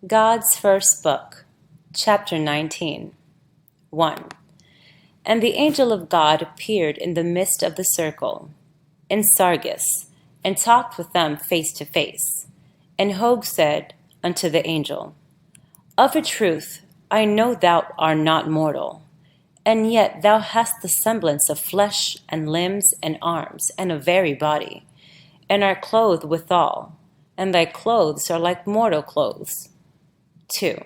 God's First Book, Chapter 19. 1. And the angel of God appeared in the midst of the circle, in Sargis, and talked with them face to face. And Hog said unto the angel, Of a truth, I know thou art not mortal, and yet thou hast the semblance of flesh and limbs and arms and a very body, and art clothed withal, and thy clothes are like mortal clothes. 2.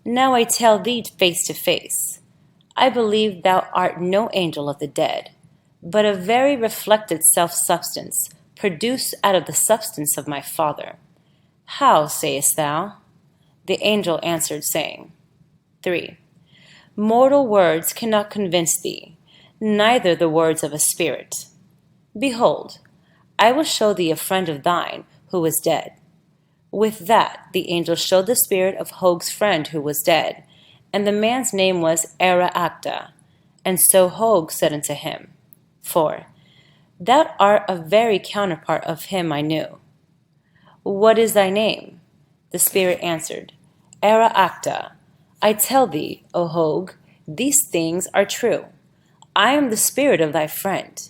Now I tell thee face to face, I believe thou art no angel of the dead, but a very reflected self-substance, produced out of the substance of my Father. How sayest thou? The angel answered, saying, 3. Mortal words cannot convince thee, neither the words of a spirit. Behold, I will show thee a friend of thine who is dead. With that, the angel showed the spirit of Hog's friend who was dead, and the man's name was Acta. And so Hog said unto him, 4. Thou art a very counterpart of him I knew. What is thy name? The spirit answered, Acta. I tell thee, O Hog, these things are true. I am the spirit of thy friend.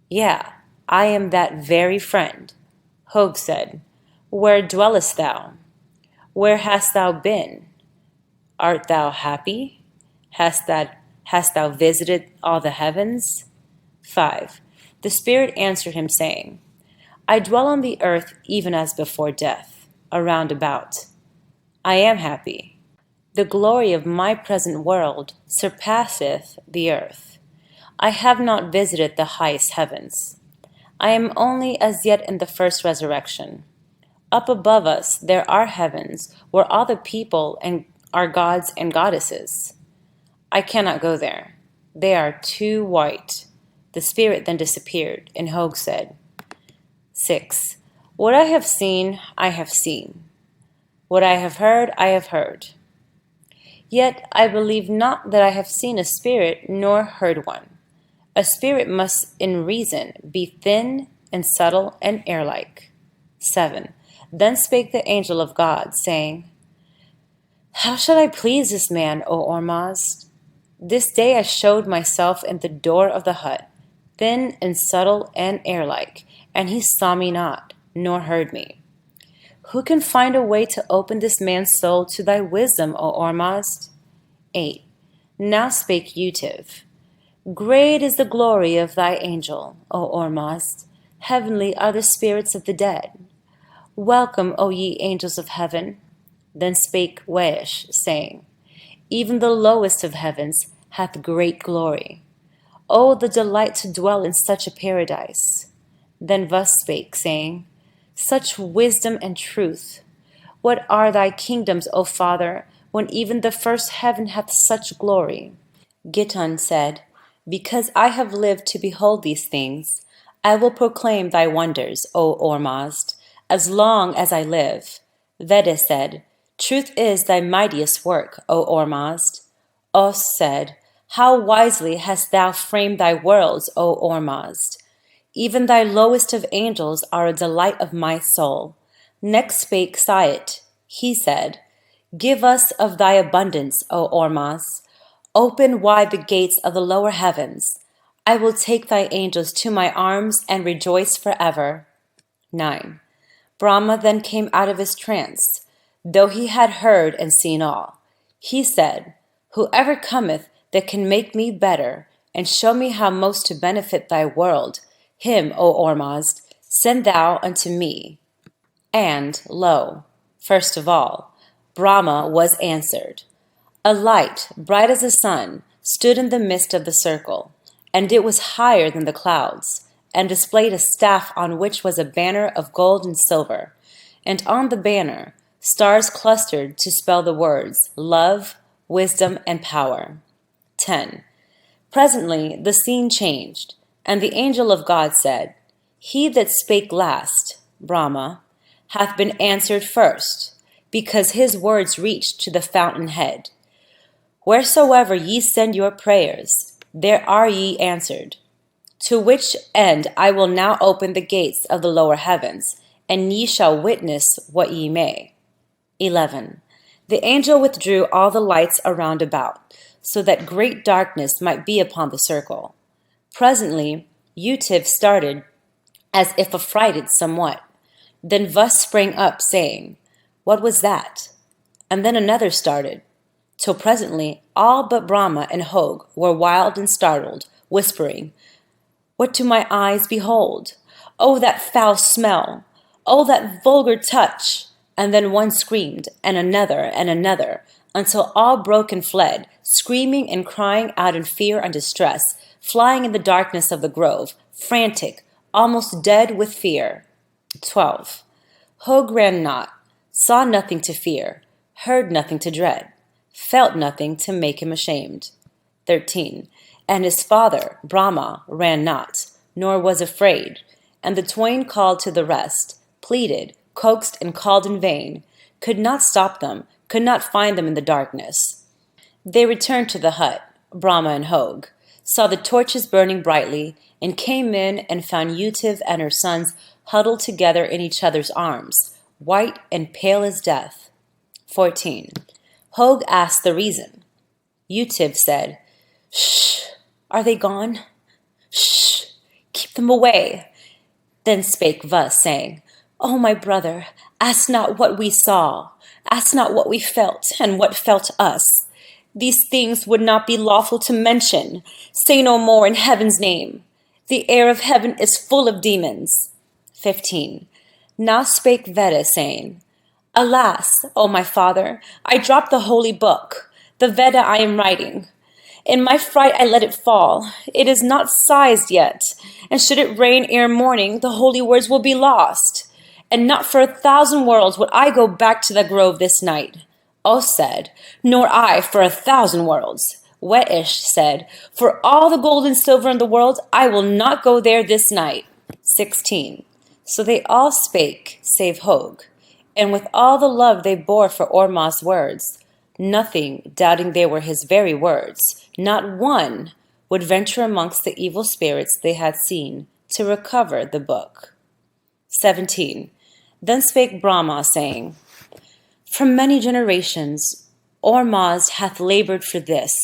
Yea, I am that very friend. Hog said, Where dwellest thou? Where hast thou been? Art thou happy? Hast thou visited all the heavens? 5. The Spirit answered him, saying, I dwell on the earth even as before death, around about. I am happy. The glory of my present world surpasseth the earth. I have not visited the highest heavens. I am only as yet in the first resurrection. Up above us there are heavens, where all the people are gods and goddesses. I cannot go there. They are too white. The spirit then disappeared, and Hog said, 6. What I have seen, I have seen. What I have heard. Yet I believe not that I have seen a spirit, nor heard one. A spirit must in reason be thin and subtle and air-like. 7. Then spake the angel of God, saying, How shall I please this man, O Ormazd? This day I showed myself in the door of the hut, thin and subtle and air-like, and he saw me not, nor heard me. Who can find a way to open this man's soul to thy wisdom, O Ormazd? 8. Now spake Utiv, Great is the glory of thy angel, O Ormazd. Heavenly are the spirits of the dead. Welcome, O ye angels of heaven. Then spake Weish, saying, Even the lowest of heavens hath great glory. O the delight to dwell in such a paradise. Then thus spake, saying, Such wisdom and truth. What are thy kingdoms, O Father, when even the first heaven hath such glory? Gitton said, Because I have lived to behold these things, I will proclaim thy wonders, O Ormazd, as long as I live. Veda said, Truth is thy mightiest work, O Ormazd. Os said, How wisely hast thou framed thy worlds, O Ormazd. Even thy lowest of angels are a delight of my soul. Next spake Sayet. He said, Give us of thy abundance, O Ormazd. Open wide the gates of the lower heavens. I will take thy angels to my arms and rejoice forever. 9. Brahma then came out of his trance, though he had heard and seen all. He said, Whoever cometh that can make me better, and show me how most to benefit thy world, him, O Ormazd, send thou unto me. And, lo, first of all, Brahma was answered. A light, bright as the sun, stood in the midst of the circle, and it was higher than the clouds, and displayed a staff on which was a banner of gold and silver, and on the banner stars clustered to spell the words love, wisdom, and power. 10. Presently the scene changed, and the angel of God said, He that spake last, Brahma, hath been answered first, because his words reached to the fountainhead. Wheresoever ye send your prayers, there are ye answered. To which end I will now open the gates of the lower heavens, and ye shall witness what ye may. 11. The angel withdrew all the lights around about, so that great darkness might be upon the circle. Presently, Utiv started as if affrighted somewhat. Then Vus sprang up, saying, "What was that?" And then another started, till presently all but Brahma and Hog were wild and startled, whispering, "What do my eyes behold? Oh, that foul smell! Oh, that vulgar touch!" And then one screamed, and another, until all broke and fled, screaming and crying out in fear and distress, flying in the darkness of the grove, frantic, almost dead with fear. 12. Hog ran not, saw nothing to fear, heard nothing to dread, felt nothing to make him ashamed. 13. And his father, Brahma, ran not, nor was afraid. And the twain called to the rest, pleaded, coaxed, and called in vain, could not stop them, could not find them in the darkness. They returned to the hut, Brahma and Hog, saw the torches burning brightly, and came in and found Utiv and her sons huddled together in each other's arms, white and pale as death. 14. Hog asked the reason. Utiv said, "Shh, are they gone? Shh, keep them away." Then spake Vus, saying, "O my brother, ask not what we saw, ask not what we felt, and what felt us. These things would not be lawful to mention. Say no more in heaven's name. The air of heaven is full of demons." 15. Now spake Veda, saying, "Alas, O my father, I dropped the holy book, the Veda I am writing. In my fright I let it fall. It is not sized yet, and should it rain ere morning, the holy words will be lost. And not for 1,000 worlds would I go back to the grove this night." Os said, "Nor I for 1,000 worlds." Wetish said, "For all the gold and silver in the world, I will not go there this night." 16. So they all spake, save Hog, and with all the love they bore for Ormaz's words, nothing doubting they were his very words, not one would venture amongst the evil spirits they had seen to recover the book. 17. Then spake Brahma, saying, "For many generations Ormaz hath labored for this.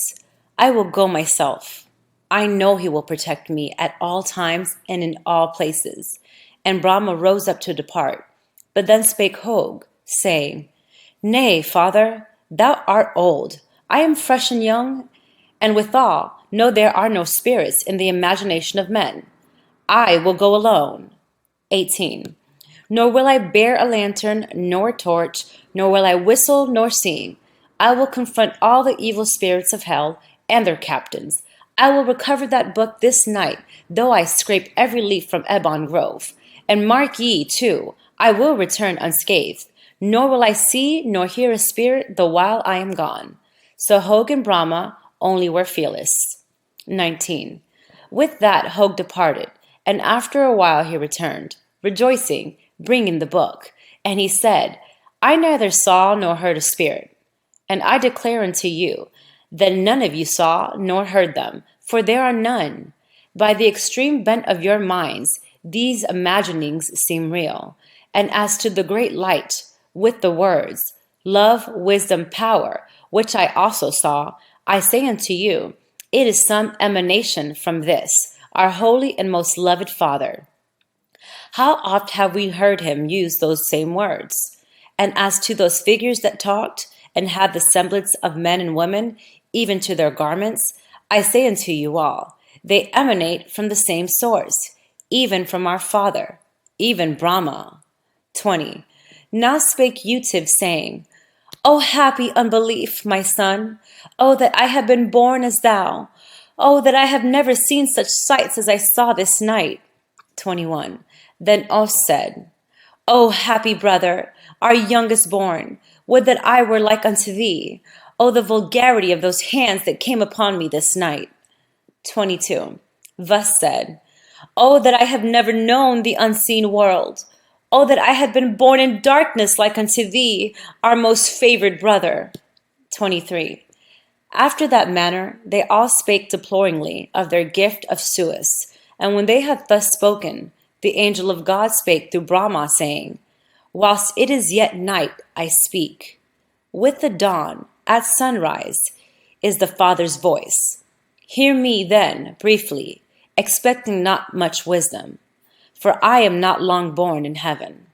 I will go myself. I know he will protect me at all times and in all places." And Brahma rose up to depart. But then spake Hog, saying, "Nay, father, thou art old. I am fresh and young, and withal know there are no spirits in the imagination of men. I will go alone." 18. Nor will I bear a lantern, nor a torch, nor will I whistle, nor sing. I will confront all the evil spirits of hell and their captains. I will recover that book this night, though I scrape every leaf from Ebon Grove. And mark ye, too, I will return unscathed, nor will I see nor hear a spirit the while I am gone. So Hog and Brahma only were fearless. 19. With that Hog departed, and after a while he returned, rejoicing, bringing the book. And he said, "I neither saw nor heard a spirit. And I declare unto you that none of you saw nor heard them, for there are none. By the extreme bent of your minds, these imaginings seem real. And as to the great light, with the words, love, wisdom, power, which I also saw, I say unto you, it is some emanation from this, our holy and most loved Father." How oft have we heard him use those same words? And as to those figures that talked, and had the semblance of men and women, even to their garments, I say unto you all, they emanate from the same source, even from our Father, even Brahma. 20. Now spake Utiv, saying, "O happy unbelief, my son! O that I had been born as thou! O that I have never seen such sights as I saw this night!" 21. Then Os said, "O happy brother, our youngest born, would that I were like unto thee! O the vulgarity of those hands that came upon me this night!" 22. Thus said, "O that I have never known the unseen world! O that I had been born in darkness like unto thee, our most favored brother!" 23. After that manner they all spake deploringly of their gift of Suis. And when they had thus spoken, the angel of God spake through Brahma, saying, "Whilst it is yet night, I speak. With the dawn, at sunrise, is the Father's voice. Hear me then, briefly, expecting not much wisdom, for I am not long born in heaven.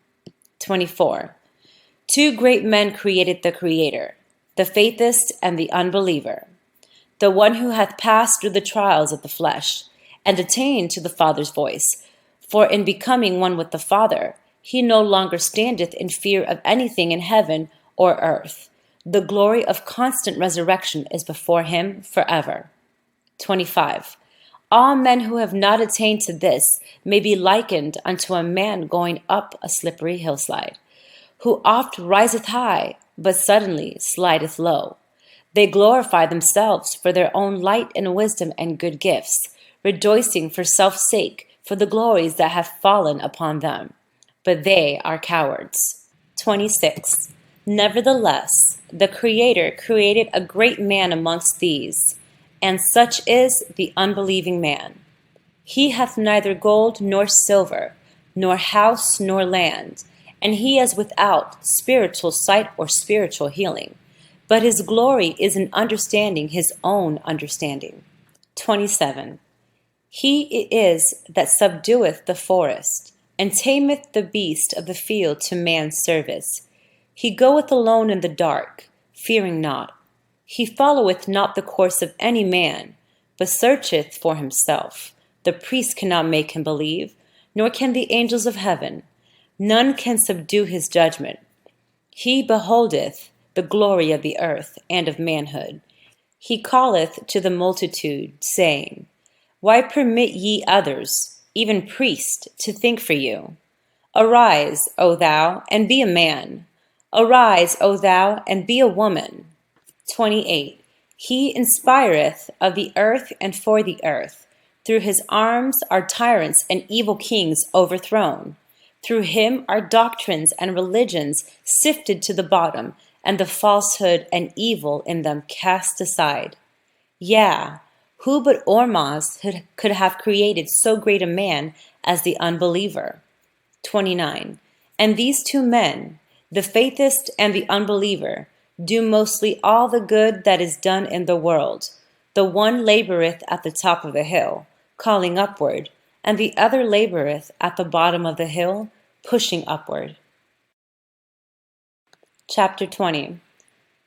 24. Two great men created the Creator, the faithist and the unbeliever, the one who hath passed through the trials of the flesh, and attained to the Father's voice. For in becoming one with the Father, he no longer standeth in fear of anything in heaven or earth. The glory of constant resurrection is before him forever. 25. All men who have not attained to this may be likened unto a man going up a slippery hillside, who oft riseth high, but suddenly slideth low. They glorify themselves for their own light and wisdom and good gifts, rejoicing for self's sake for the glories that have fallen upon them. But they are cowards. 26. Nevertheless, the Creator created a great man amongst these, and such is the unbelieving man. He hath neither gold nor silver, nor house nor land, and he is without spiritual sight or spiritual healing. But his glory is in understanding his own understanding. 27. He it is that subdueth the forest, and tameth the beast of the field to man's service. He goeth alone in the dark, fearing not. He followeth not the course of any man, but searcheth for himself. The priest cannot make him believe, nor can the angels of heaven. None can subdue his judgment. He beholdeth the glory of the earth and of manhood. He calleth to the multitude, saying, Why permit ye others, even priests, to think for you? Arise, O thou, and be a man. Arise, O thou, and be a woman. 28. He inspireth of the earth and for the earth. Through his arms are tyrants and evil kings overthrown. Through him are doctrines and religions sifted to the bottom, and the falsehood and evil in them cast aside. Yea, who but Ormuz could have created so great a man as the unbeliever? 29. And these two men, the faithist and the unbeliever, do mostly all the good that is done in the world. The one laboreth at the top of the hill, calling upward, and the other laboreth at the bottom of the hill, pushing upward. Chapter 20.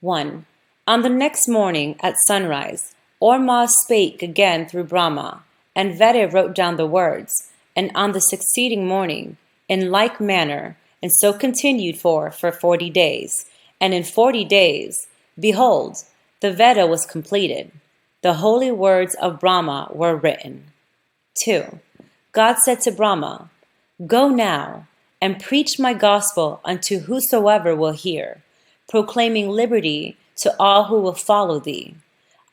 1. On the next morning at sunrise, Ormuz spake again through Brahma, and Vede wrote down the words, and on the succeeding morning, in like manner, and so continued for 40 days. And in 40 days, behold, the Veda was completed. The holy words of Brahma were written. 2. God said to Brahma, Go now, and preach my gospel unto whosoever will hear, proclaiming liberty to all who will follow thee.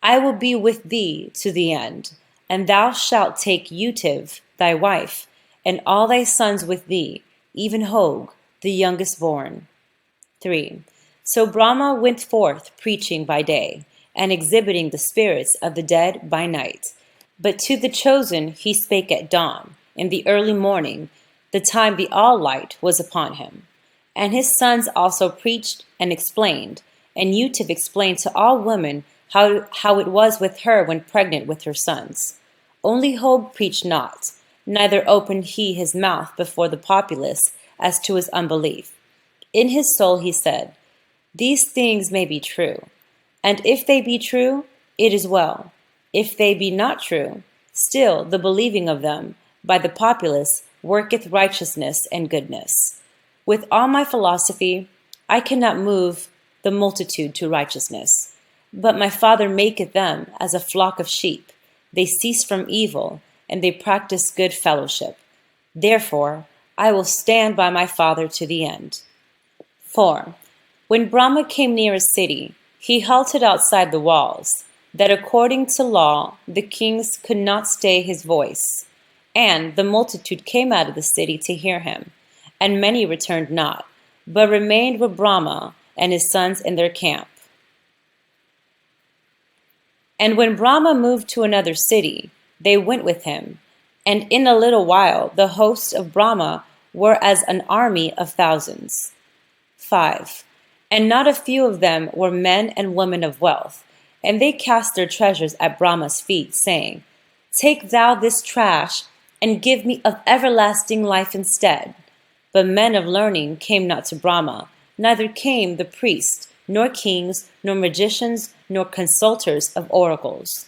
I will be with thee to the end, and thou shalt take Utiv, thy wife, and all thy sons with thee, even Hog, the youngest born. 3. So Brahma went forth preaching by day, and exhibiting the spirits of the dead by night. But to the chosen he spake at dawn, in the early morning, the time the all-light was upon him. And his sons also preached and explained, and Utiv explained to all women how it was with her when pregnant with her sons. Only Hog preached not, neither opened he his mouth before the populace as to his unbelief. In his soul he said, These things may be true, and if they be true, it is well. If they be not true, still the believing of them by the populace worketh righteousness and goodness. With all my philosophy, I cannot move the multitude to righteousness. But my Father maketh them as a flock of sheep. They cease from evil, and they practice good fellowship. Therefore, I will stand by my Father to the end. 4. When Brahma came near a city, he halted outside the walls, that according to law the kings could not stay his voice. And the multitude came out of the city to hear him, and many returned not, but remained with Brahma and his sons in their camp. And when Brahma moved to another city, they went with him, and in a little while the hosts of Brahma were as an army of thousands. 5. And not a few of them were men and women of wealth, and they cast their treasures at Brahma's feet, saying, Take thou this trash, and give me of everlasting life instead. But men of learning came not to Brahma, neither came the priests, nor kings, nor magicians, nor consulters of oracles.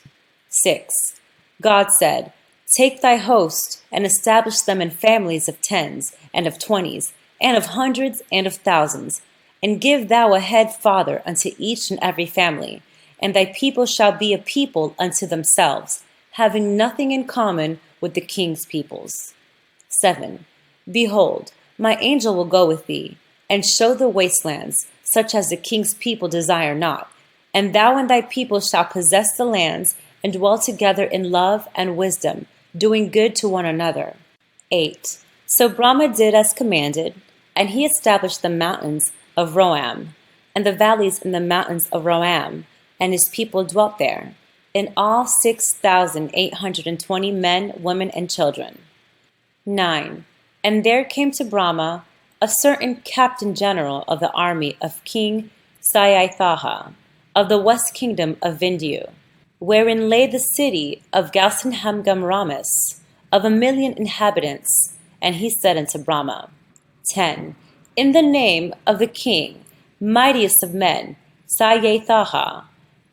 6. God said, Take thy host, and establish them in families of tens, and of 20s, and of hundreds, and of thousands, and give thou a head father unto each and every family, and thy people shall be a people unto themselves, having nothing in common with the king's peoples. 7. Behold, my angel will go with thee, and show the wastelands, such as the king's people desire not, and thou and thy people shall possess the lands, and dwell together in love and wisdom, doing good to one another. 8. So Brahma did as commanded, and he established the mountains of Roam, and the valleys in the mountains of Roam, and his people dwelt there, in all 6,820 men, women, and children. 9. And there came to Brahma a certain captain general of the army of King Sayatha, of the west kingdom of Vindhya, wherein lay the city of Galsanhamgamramis, of 1,000,000 inhabitants. And he said unto Brahma, 10. In the name of the king, mightiest of men, Sayatha,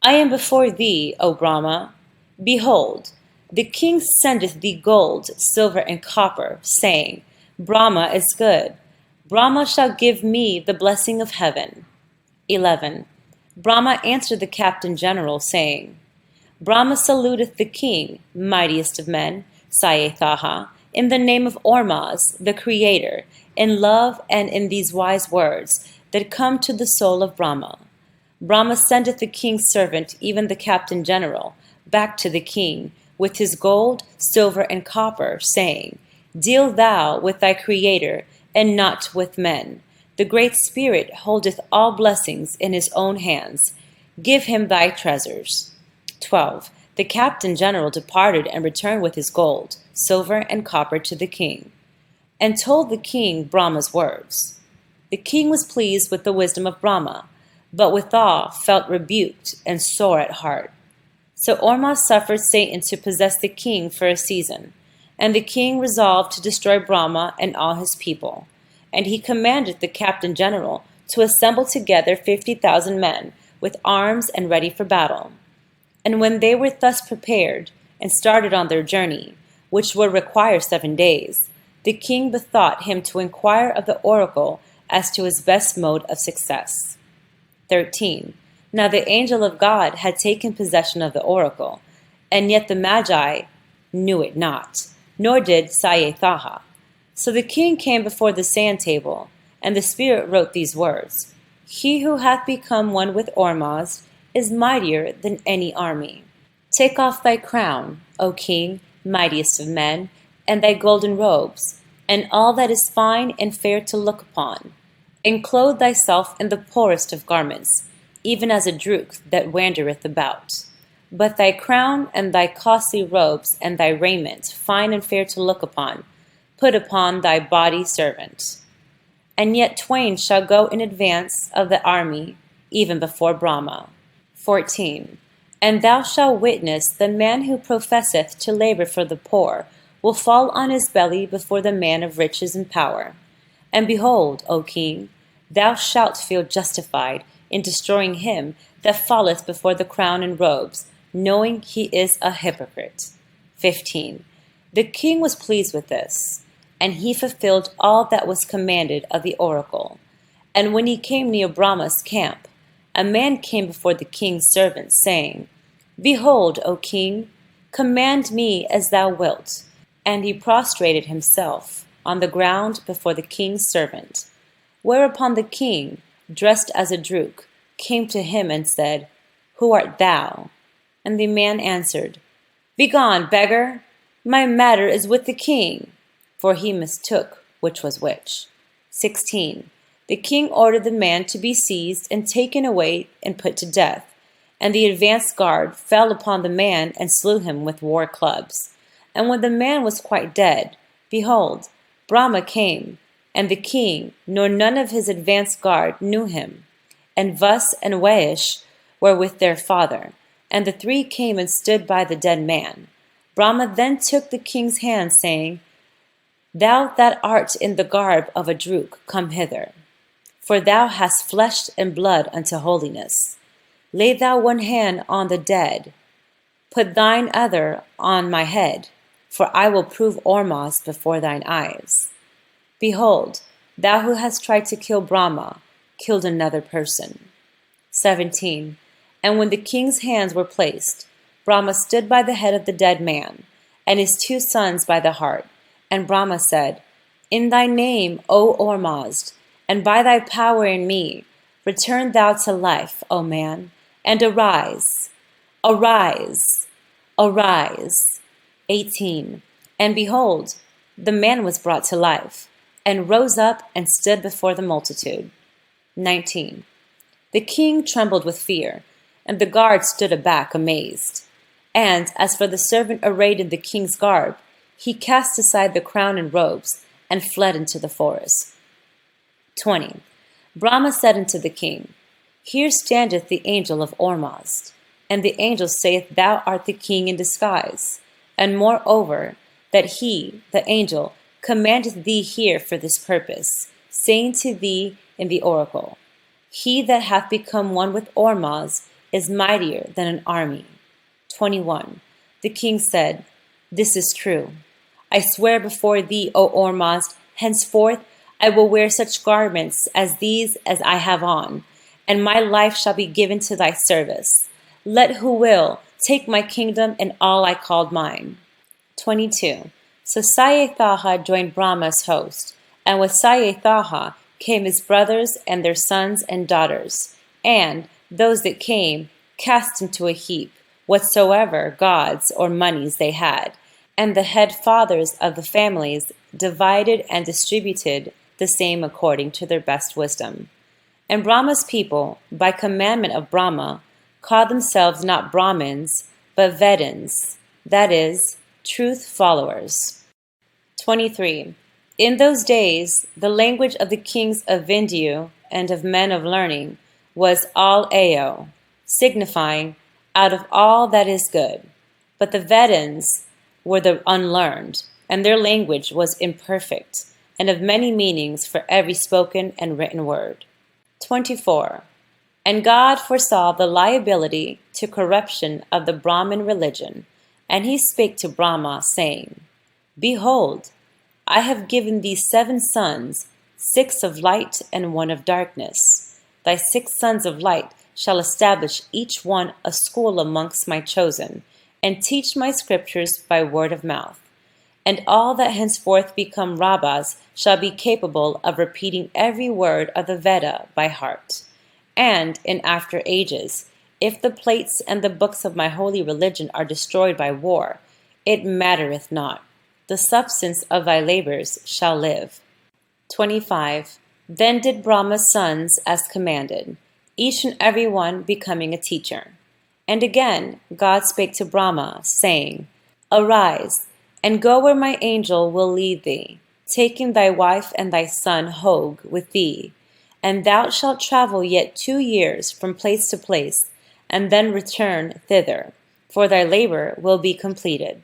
I am before thee, O Brahma. Behold, the king sendeth thee gold, silver, and copper, saying, Brahma is good. Brahma shall give me the blessing of heaven. 11. Brahma answered the captain general, saying, Brahma saluteth the king, mightiest of men, Sayatha, in the name of Ormaz, the Creator, in love and in these wise words that come to the soul of Brahma. Brahma sendeth the king's servant, even the captain general, back to the king, with his gold, silver, and copper, saying, Deal thou with thy Creator, and not with men. The Great Spirit holdeth all blessings in his own hands. Give him thy treasures. 12. The captain general departed and returned with his gold, silver, and copper to the king, and told the king Brahma's words. The king was pleased with the wisdom of Brahma, but withal felt rebuked and sore at heart. So Ormaz suffered Satan to possess the king for a season, and the king resolved to destroy Brahma and all his people. And he commanded the captain general to assemble together 50,000 men, with arms and ready for battle. And when they were thus prepared, and started on their journey, which would require 7 days, the king bethought him to inquire of the oracle as to his best mode of success. 13. Now the angel of God had taken possession of the oracle, and yet the Magi knew it not, nor did Sayatha. So the king came before the sand table, and the Spirit wrote these words, He who hath become one with Ormaz is mightier than any army. Take off thy crown, O king, mightiest of men, and thy golden robes, and all that is fine and fair to look upon, and clothe thyself in the poorest of garments, even as a drook that wandereth about. But thy crown and thy costly robes and thy raiment, fine and fair to look upon, put upon thy body servant. And yet twain shall go in advance of the army, even before Brahma. 14. And thou shalt witness the man who professeth to labor for the poor will fall on his belly before the man of riches and power. And behold, O king, thou shalt feel justified in destroying him that falleth before the crown and robes, knowing he is a hypocrite. 15. The king was pleased with this, and he fulfilled all that was commanded of the oracle. And when he came near Brahma's camp, a man came before the king's servant, saying, Behold, O king, command me as thou wilt. And he prostrated himself on the ground before the king's servant. Whereupon the king, dressed as a drook, came to him and said, Who art thou? And the man answered, Begone, beggar! My matter is with the king. For he mistook which was which. 16. The king ordered the man to be seized and taken away and put to death. And the advanced guard fell upon the man and slew him with war clubs. And when the man was quite dead, behold, Brahma came, and the king, nor none of his advanced guard, knew him. and Vus and Waish were with their father, and the three came and stood by the dead man. Brahma then took the king's hand, saying, Thou that art in the garb of a Druk, come hither. For thou hast flesh and blood unto holiness. Lay thou one hand on the dead, put thine other on my head, for I will prove Ormuzd before thine eyes. Behold, thou who hast tried to kill Brahma, killed another person. 17. And when the king's hands were placed, Brahma stood by the head of the dead man, and his two sons by the heart. And Brahma said, In thy name, O Ormuzd, and by thy power in me, return thou to life, O man, and arise, arise, arise. 18. And behold, the man was brought to life, and rose up and stood before the multitude. 19. The king trembled with fear, and the guard stood aback, amazed. And as for the servant arrayed in the king's garb, he cast aside the crown and robes, and fled into the forest. 20. Brahma said unto the king, Here standeth the angel of Ormuzd. And the angel saith, Thou art the king in disguise. And moreover, that he, the angel, commandeth thee here for this purpose, saying to thee in the oracle, He that hath become one with Ormuzd is mightier than an army. 21. The king said, This is true. I swear before thee, O Ormuzd, henceforth I will wear such garments as these as I have on, and my life shall be given to thy service. Let who will take my kingdom and all I called mine. 22. So Sayethaha joined Brahma's host, and with Sayethaha came his brothers and their sons and daughters, and those that came cast into a heap whatsoever gods or monies they had, and the head fathers of the families divided and distributed the same according to their best wisdom. And Brahma's people, by commandment of Brahma, called themselves not Brahmins, but Vedans, that is, truth followers. 23. In those days, the language of the kings of Vindhya and of men of learning was Al-Ao, signifying, out of all that is good. But the Vedans were the unlearned, and their language was imperfect, and of many meanings for every spoken and written word. 24. And God foresaw the liability to corruption of the Brahmin religion, and he spake to Brahma, saying, Behold, I have given thee 7 sons, 6 of light and 1 of darkness. Thy 6 sons of light shall establish each one a school amongst my chosen, and teach my scriptures by word of mouth. And all that henceforth become rabbis shall be capable of repeating every word of the Veda by heart. And in after ages, if the plates and the books of my holy religion are destroyed by war, it mattereth not. The substance of thy labors shall live. 25. Then did Brahma's sons as commanded, each and every one becoming a teacher. And again God spake to Brahma, saying, Arise, and go where my angel will lead thee, taking thy wife and thy son Hog with thee. And thou shalt travel yet 2 years from place to place, and then return thither, for thy labor will be completed.